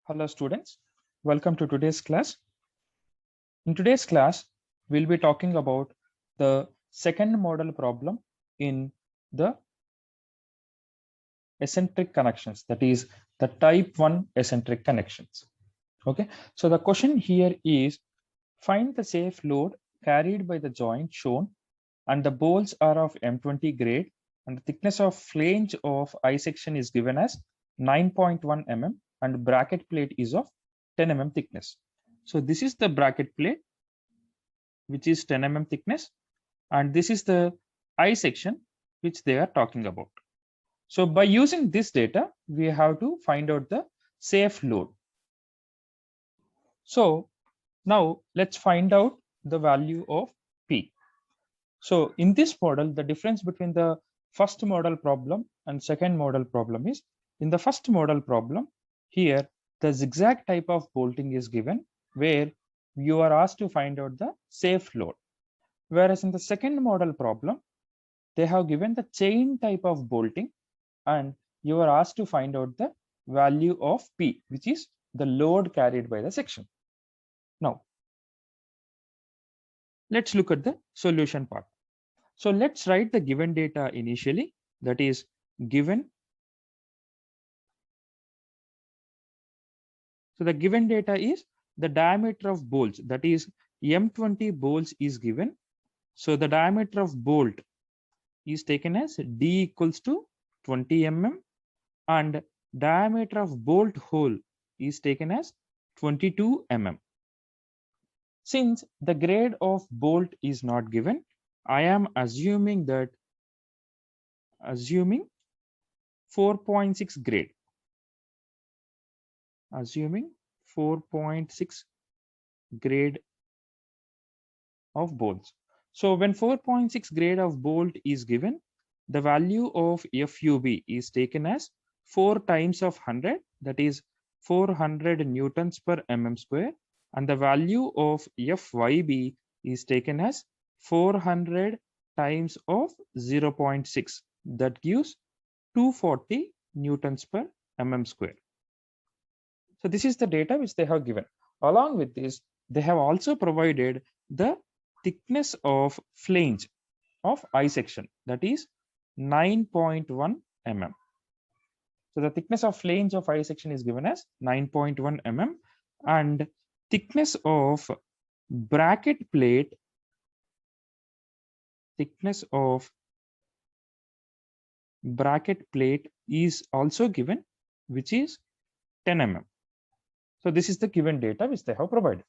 Hello students, welcome to today's class. In today's class, we'll be talking about the second model problem in the eccentric connections, that is the type 1 eccentric connections. Okay, so the question here is find the safe load carried by the joint shown and the bolts are of M20 grade and the thickness of flange of I section is given as 9.1 mm and bracket plate is of 10 mm thickness. So this is the bracket plate which is 10 mm thickness and this is the I section which they are talking about. So by using this data, we have to find out the safe load. So now let's find out the value of P. So in this model, the difference between the first model problem and second model problem is in the first model problem, here the zigzag type of bolting is given where you are asked to find out the safe load. Whereas in the second model problem, they have given the chain type of bolting and you are asked to find out the value of P, which is the load carried by the section. Now, let's look at the solution part. So let's write the given data initially, that is given. So the given data is the diameter of bolts, that is M20 bolts is given. So the diameter of bolt is taken as D equals to 20 mm and diameter of bolt hole is taken as 22 mm. Since the grade of bolt is not given, I am assuming 4.6 grade. Assuming 4.6 grade of bolts. So when 4.6 grade of bolt is given, the value of FUB is taken as 4 times of 100, that is 400 newtons per mm square, and the value of FYB is taken as 400 times of 0.6, that gives 240 newtons per mm square. So this is the data which they have given. Along with this, they have also provided the thickness of flange of I section, that is 9.1 mm. So the thickness of flange of I section is given as 9.1 mm and thickness of bracket plate is also given, which is 10 mm. So this is the given data which they have provided.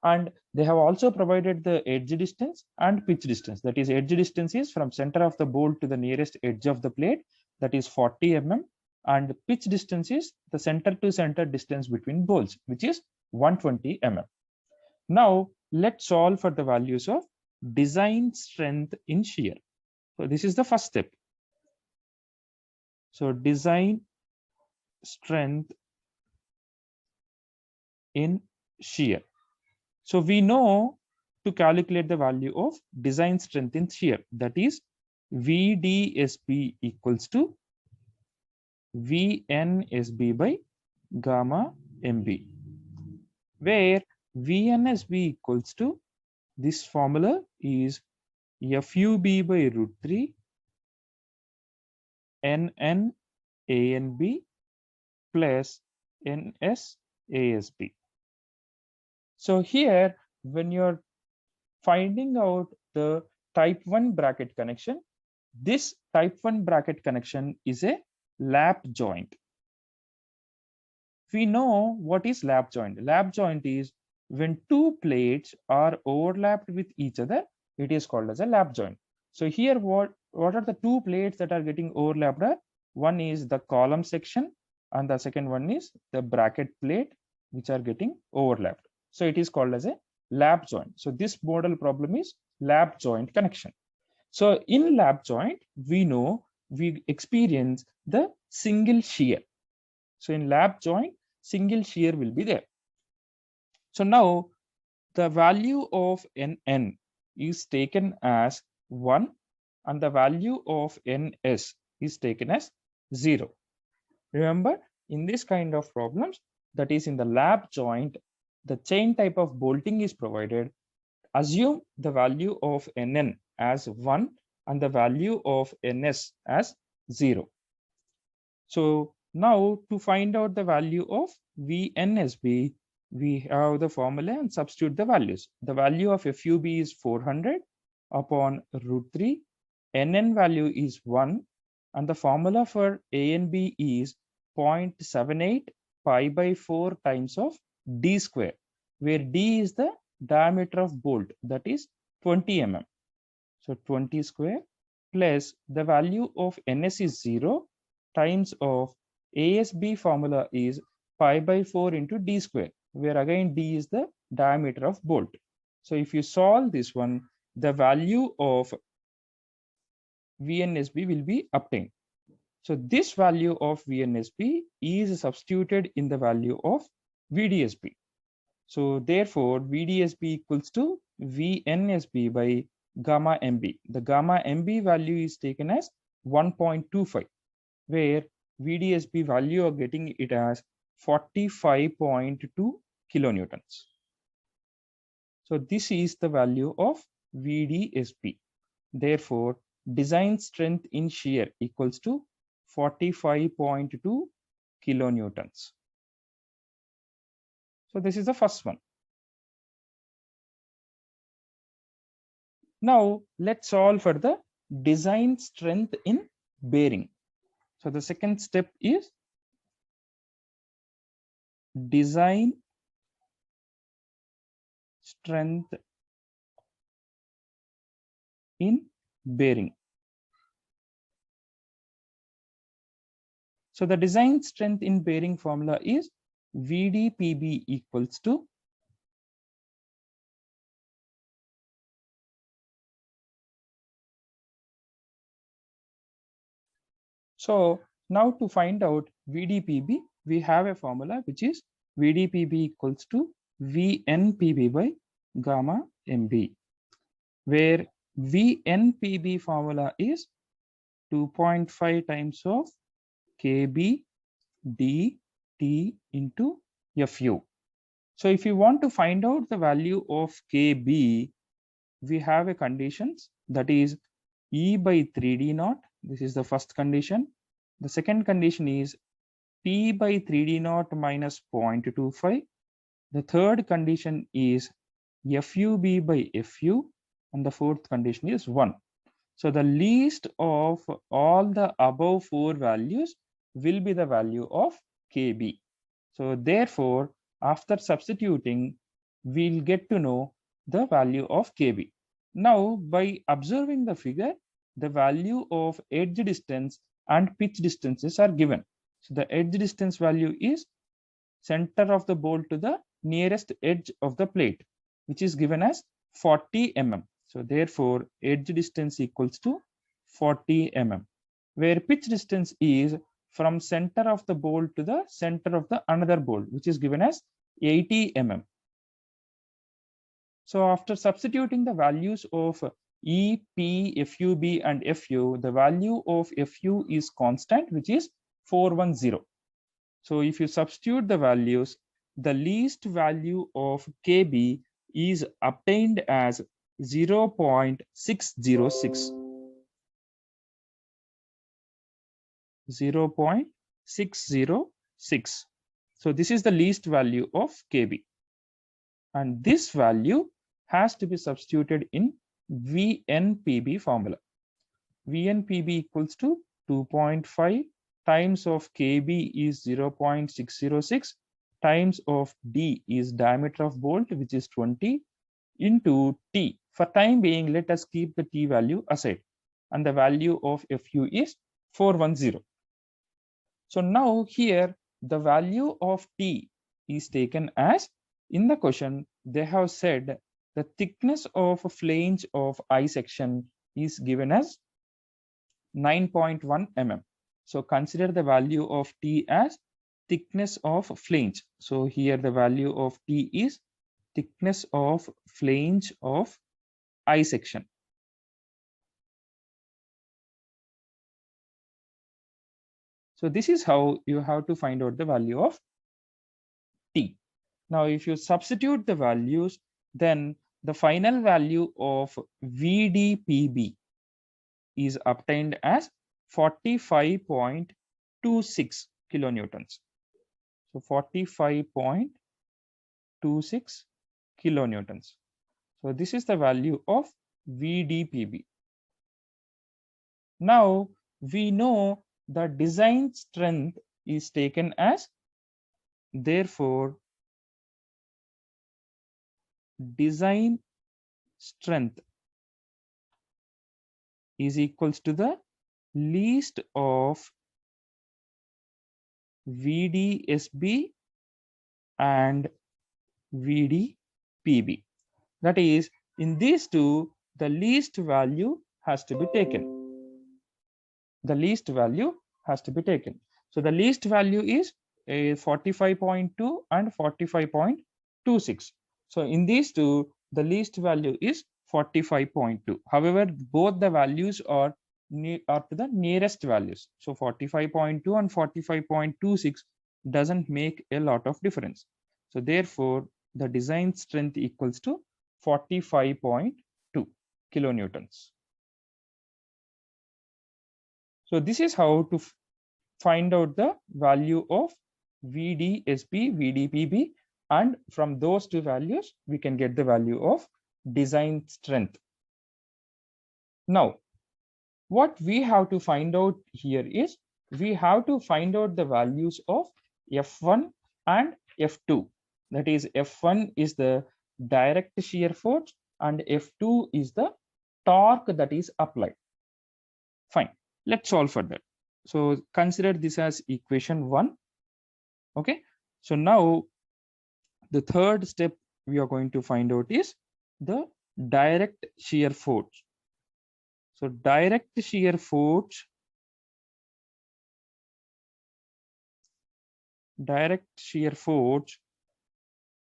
And they have also provided the edge distance and pitch distance. That is, edge distance is from center of the bolt to the nearest edge of the plate, that is 40 mm, and pitch distance is the center to center distance between bolts, which is 120 mm. Now let's solve for the values of design strength in shear. So this is the first step. So design strength in shear. So we know to calculate the value of design strength in shear, that is VDSB equals to VNSB by gamma MB, where VNSB equals to, this formula is FUB by root 3 NN ANB plus NS ASB. So here, when you're finding out the type 1 bracket connection, this type 1 bracket connection is a lap joint. We know what is lap joint. Lap joint is when two plates are overlapped with each other, it is called as a lap joint. So here, what are the two plates that are getting overlapped? One is the column section and the second one is the bracket plate, which are getting overlapped. So it is called as a lap joint. So this model problem is lap joint connection. So in lap joint, we know we experience the single shear. So in lap joint, single shear will be there. So now the value of NN is taken as 1 and the value of NS is taken as 0. Remember, in this kind of problems, that is in the lap joint, the chain type of bolting is provided. Assume the value of Nn as 1 and the value of Ns as 0. So now to find out the value of VNSB, we have the formula and substitute the values. The value of FUB is 400 upon root 3. NN value is 1 and the formula for ANB is 0.78 pi by 4 times of D square, where D is the diameter of bolt, that is 20 mm. So 20 square plus the value of NS is 0 times of ASB formula is pi by 4 into D square, where again D is the diameter of bolt. So if you solve this one, the value of VNSB will be obtained. So this value of VNSB is substituted in the value of VDSB. So therefore, VDSB equals to VNSB by gamma MB. The gamma MB value is taken as 1.25, where VDSB value are getting it as 45.2 kilonewtons. So this is the value of VDSB. Therefore, design strength in shear equals to 45.2 kilonewtons. So this is the first one. Now let's solve for the design strength in bearing. So the second step is design strength in bearing. So the design strength in bearing formula is VDPB equals to So now to find out VDPB, we have a formula which is VDPB equals to VNPB by gamma MB, where VNPB formula is 2.5 times of KB dt into FU. So if you want to find out the value of KB, we have a conditions, that is E by 3D naught. This is the first condition. The second condition is P by 3D naught minus 0.25. The third condition is FUB by FU. And the fourth condition is 1. So the least of all the above 4 values will be the value of KB. So therefore, after substituting, we'll get to know the value of KB. Now, by observing the figure, the value of edge distance and pitch distances are given. So the edge distance value is center of the bolt to the nearest edge of the plate, which is given as 40 mm. So therefore, edge distance equals to 40 mm, where pitch distance is from center of the bolt to the center of the another bolt, which is given as 80 mm. So after substituting the values of E, P, FUB and FU, the value of FU is constant, which is 410. So if you substitute the values, the least value of KB is obtained as 0.606. 0.606. So this is the least value of KB. And this value has to be substituted in VNPB formula. VNPB equals to 2.5 times of KB is 0.606 times of D is diameter of bolt, which is 20, into T. For time being, let us keep the T value aside. And the value of FU is 410. So now here, the value of T is taken as, in the question, they have said the thickness of a flange of I section is given as 9.1 mm. So consider the value of T as thickness of flange. So here the value of T is thickness of flange of I section. So this is how you have to find out the value of T. Now, if you substitute the values, then the final value of VDPB is obtained as 45.26 kilonewtons. So 45.26 kilonewtons. So this is the value of VDPB. Now we know the design strength is taken as, therefore design strength is equals to the least of VDSB and VDPB. That is, in these two, the least value has to be taken. The least value has to be taken. So the least value is 45.2 and 45.26. So in these two, the least value is 45.2. However, both the values are to the nearest values. So 45.2 and 45.26 doesn't make a lot of difference. So therefore, the design strength equals to 45.2 kilonewtons. So this is how to find out the value of VDSB, VDPB, and from those two values, we can get the value of design strength. Now, what we have to find out here is, we have to find out the values of F1 and F2. That is, F1 is the direct shear force and F2 is the torque that is applied. Fine, let's solve for that. So consider this as equation 1. Okay, so now the third step we are going to find out is the direct shear force. So direct shear force,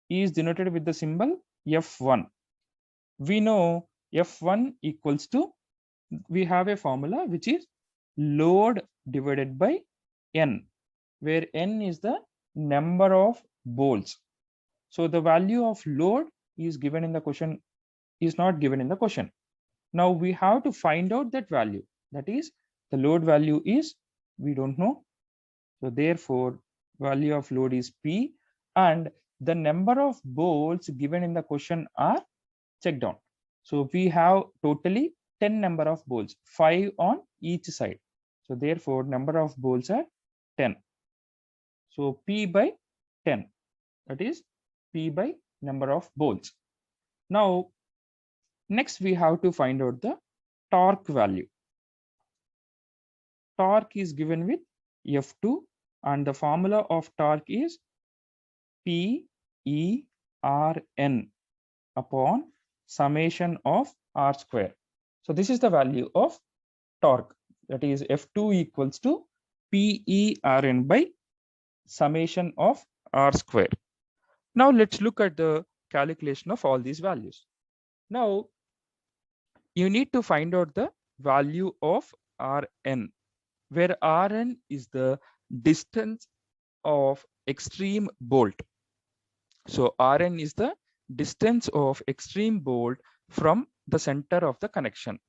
is denoted with the symbol F1. We know F1 equals to, we have a formula which is load divided by N, where N is the number of bolts. So the value of load is given in the question, is not given in the question. Now we have to find out that value. That is, the load value is, we don't know. So therefore, value of load is P, and the number of bolts given in the question are checked down. So we have totally 10 number of bolts, 5 on each side. So therefore, number of bolts are 10. So P by 10, that is P by number of bolts. Now, next we have to find out the torque value. Torque is given with F2, and the formula of torque is PERN upon summation of R square. So this is the value of torque, that is F2 equals to PERN by summation of R square. Now let's look at the calculation of all these values. Now you need to find out the value of Rn, where Rn is the distance of extreme bolt. So Rn is the distance of extreme bolt from the center of the connection.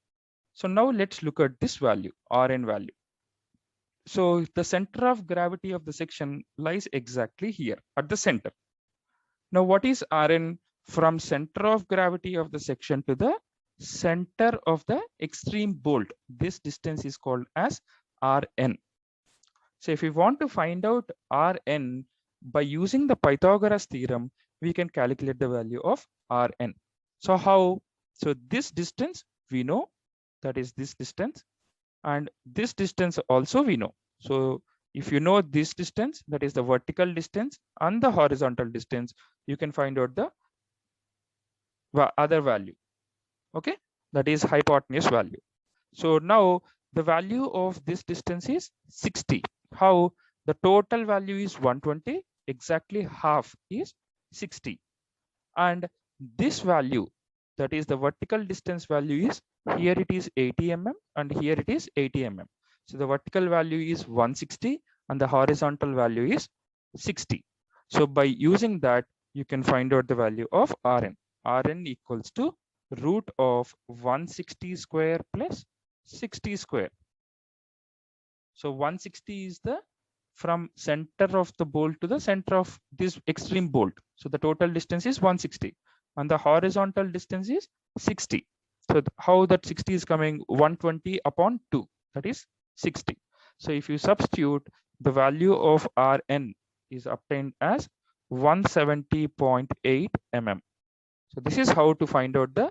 So now let's look at this value, Rn value. So the center of gravity of the section lies exactly here at the center. Now what is Rn? From center of gravity of the section to the center of the extreme bolt, this distance is called as Rn. So if we want to find out Rn by using the Pythagoras theorem, we can calculate the value of Rn. So how? So this distance we know, that is this distance, and this distance also we know. So if you know this distance, that is the vertical distance, and the horizontal distance, you can find out the other value. Okay, that is hypotenuse value. So now the value of this distance is 60. How? The total value is 120, exactly half is 60, and this value, that is the vertical distance value, is, here it is 80 mm and here it is 80 mm. So the vertical value is 160 and the horizontal value is 60. So by using that, you can find out the value of Rn. Rn equals to root of 160 square plus 60 square. So 160 is the from center of the bolt to the center of this extreme bolt. So the total distance is 160 and the horizontal distance is 60. So how that 60 is coming? 120 upon 2, that is 60. So if you substitute, the value of Rn is obtained as 170.8 mm. So this is how to find out the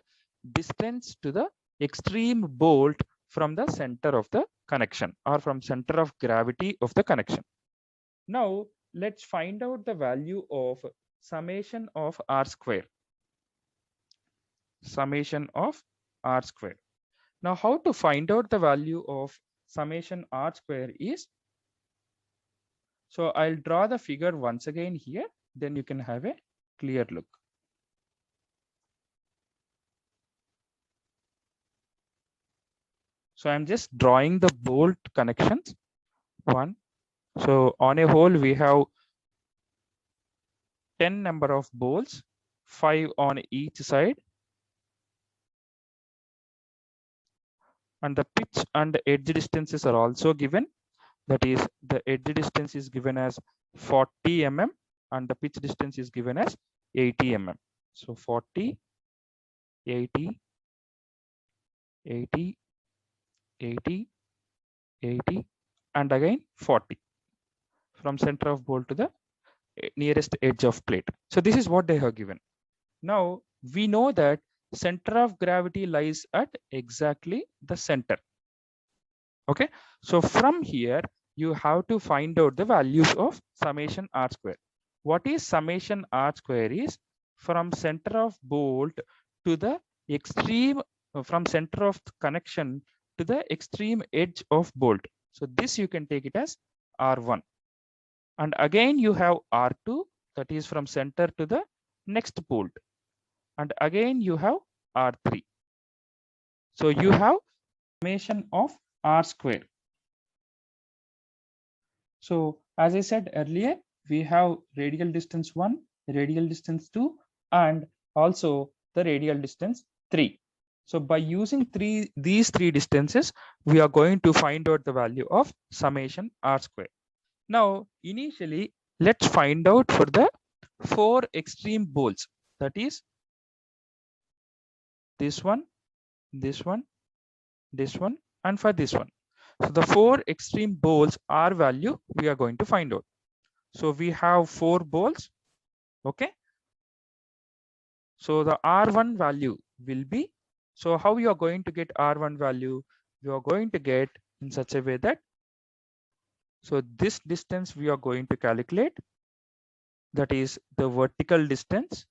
distance to the extreme bolt from the center of the connection or from center of gravity of the connection. Now let's find out the value of summation of R square. Summation of R square. Now how to find out the value of summation R square is, so I'll draw the figure once again here, then you can have a clear look. So I'm just drawing the bolt connections. One. So on a whole, we have 10 number of bolts, 5 on each side. And the pitch and the edge distances are also given. That is, the edge distance is given as 40 mm and the pitch distance is given as 80 mm. So 40, 80, 80, 80, 80, and again 40 from center of bolt to the nearest edge of plate. So this is what they have given. Now we know that center of gravity lies at exactly the center. Okay, so from here you have to find out the values of summation R square. What is summation R square is from center of bolt to the extreme, from center of connection to the extreme edge of bolt. So this you can take it as R1. And again you have R2, that is from center to the next bolt. And again you have R3. So you have summation of R square. So as I said earlier, we have radial distance 1, radial distance 2, and also the radial distance 3. So by using these three distances, we are going to find out the value of summation R square. Now, initially, let's find out for the 4 extreme bolts. That is this one, this one, this one, and for this one. So the 4 extreme bolts R value we are going to find out. So we have 4 bolts. Okay. So the R1 value will be, so how you are going to get R1 value? You are going to get in such a way that, so this distance we are going to calculate, that is the vertical distance.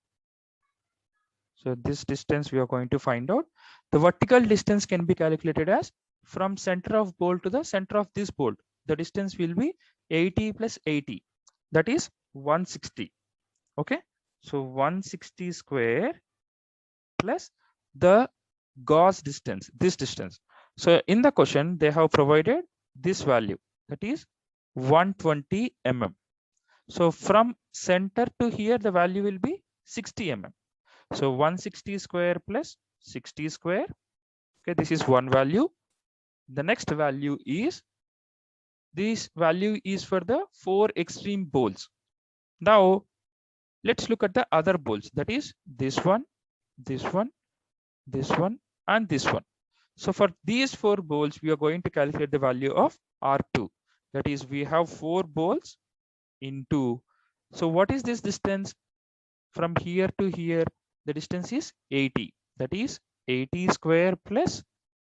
So this distance we are going to find out. The vertical distance can be calculated as from center of bolt to the center of this bolt. The distance will be 80 plus 80. That is 160. Okay. So 160 square plus the gauge distance, this distance. So in the question, they have provided this value, that is 120 mm. So from center to here, the value will be 60 mm. So 160 square plus 60 square. Okay, this is one value. The next value is, this value is for the 4 extreme bolts. Now let's look at the other bolts, that is this one, this one, this one, and this one. So for these 4 bolts, we are going to calculate the value of R2. That is, we have 4 bolts into, so what is this distance from here to here? The distance is 80. That is 80 square plus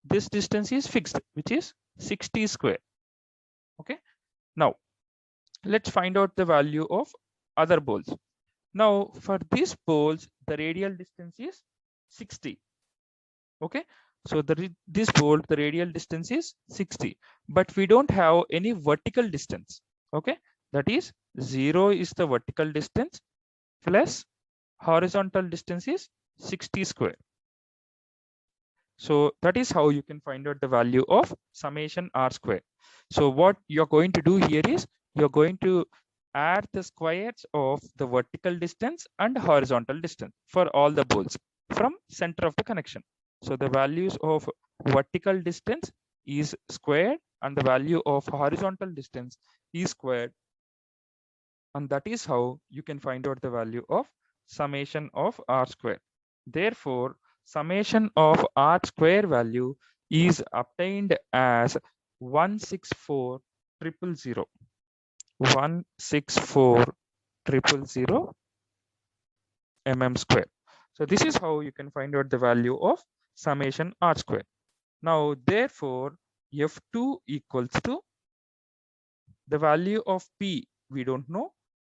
this distance is fixed, which is 60 square. Okay. Now let's find out the value of other bolts. Now for these bolts, the radial distance is 60. Okay. So this bolt, the radial distance is 60, but we don't have any vertical distance. Okay. That is 0 is the vertical distance plus horizontal distance is 60 square. So that is how you can find out the value of summation R square. So what you're going to do here is, you're going to add the squares of the vertical distance and horizontal distance for all the bolts from center of the connection. So the values of vertical distance is squared and the value of horizontal distance is squared, and that is how you can find out the value of summation of r square. Therefore, summation of r square value is obtained as 164,000. 164,000 mm square. So this is how you can find out the value of summation r square. Now, therefore, F2 equals to the value of P we don't know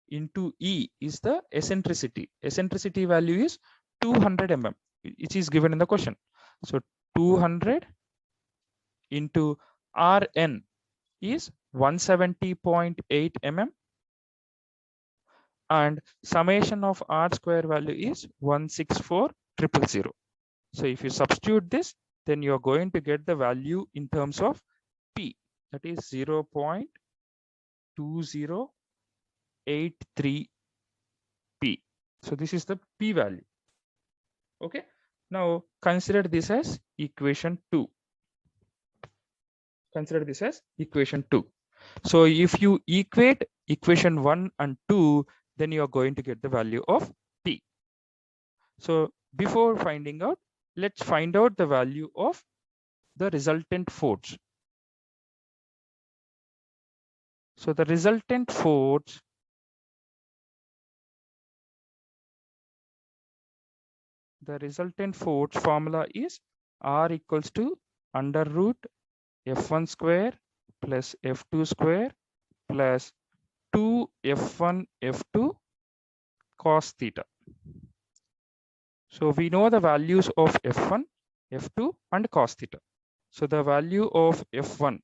into E is the eccentricity. Eccentricity value is 200 mm, which is given in the question. So 200 into Rn is 170.8 mm, and summation of r square value is 164,000. So if you substitute this, then you're going to get the value in terms of P, that is 0.2083 P. So this is the P value. Okay. Now consider this as equation 2. Consider this as equation 2. So if you equate equation 1 and 2, then you are going to get the value of P. So before finding out, let's find out the value of the resultant force. So the resultant force formula is R equals to under root F1 square plus F2 square plus 2 F1 F2 cos theta. So we know the values of F1, F2 and cos theta. So the value of F1.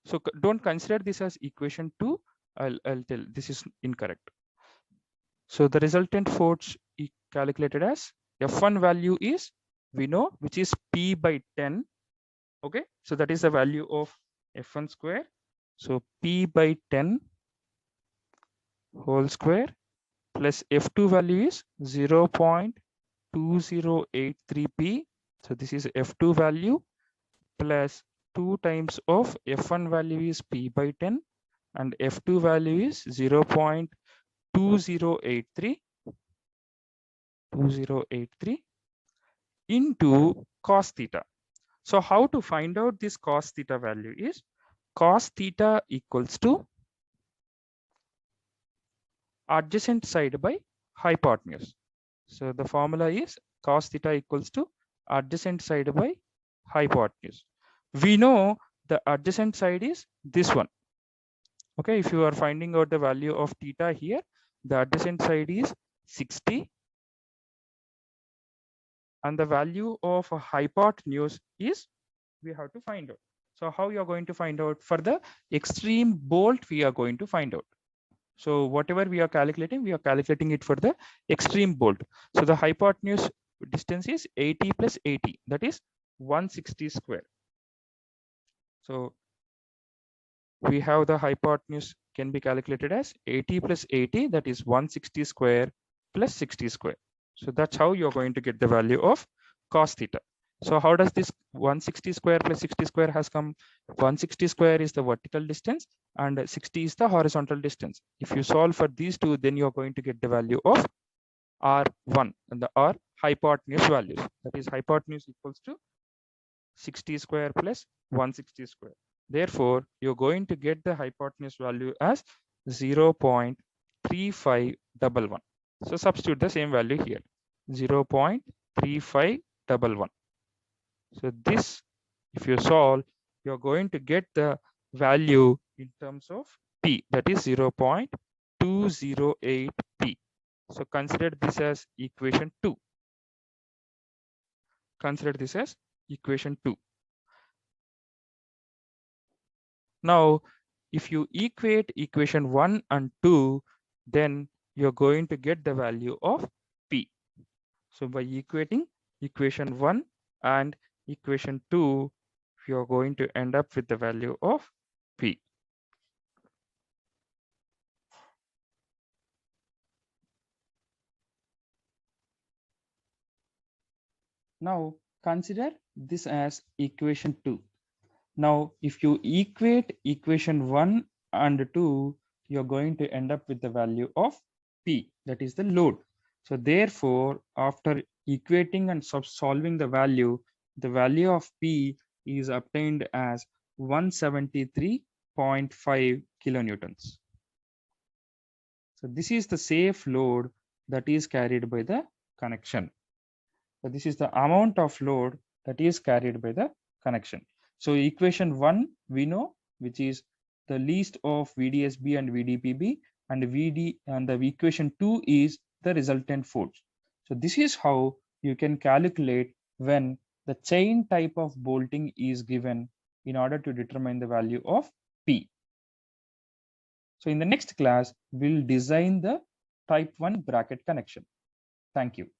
So don't consider this as equation 2. I'll tell this is incorrect. So the resultant force calculated as F1 value is, we know, which is P by 10. Okay, so that is the value of F1 square. So P by 10 whole square plus F2 value is 0.2083 P. So this is F2 value plus 2 times of F1 value is P by 10 and F2 value is 0.2083 into cos theta. So how to find out this cos theta value is cos theta equals to adjacent side by hypotenuse. So the formula is cos theta equals to adjacent side by hypotenuse. We know the adjacent side is this one. Okay, if you are finding out the value of theta here, the adjacent side is 60 and the value of a hypotenuse is we have to find out. So how you are going to find out? For the extreme bolt we are going to find out. So whatever we are calculating it for the extreme bolt. So the hypotenuse distance is 80 plus 80, that is 160 square. So we have the hypotenuse can be calculated as 80 plus 80, that is 160 square plus 60 square. So that's how you're going to get the value of cos theta. So how does this 160 square plus 60 square has come? 160 square is the vertical distance and 60 is the horizontal distance. If you solve for these two, then you're going to get the value of R1 and the R hypotenuse values. That is hypotenuse equals to 60 square plus 160 square. Therefore, you're going to get the hypotenuse value as 0.3511. So substitute the same value here, 0.3511. So this, if you solve, you're going to get the value in terms of P, that is 0.208 P. So consider this as equation 2. Consider this as equation 2. Now, if you equate equation 1 and 2, then you're going to get the value of P. So by equating equation 1 and equation 2, you're going to end up with the value of P. Now consider this as equation 2. Now, if you equate equation 1 and 2, you're going to end up with the value of P, that is the load. So therefore, after equating and solving the value of P is obtained as 173.5 kilonewtons. So this is the safe load that is carried by the connection. So this is the amount of load that is carried by the connection. So equation 1 we know, which is the least of VDSB and VDPB, and VD, and the equation 2 is the resultant force. So this is how you can calculate when the chain type of bolting is given in order to determine the value of P. So in the next class, we'll design the type 1 bracket connection. Thank you.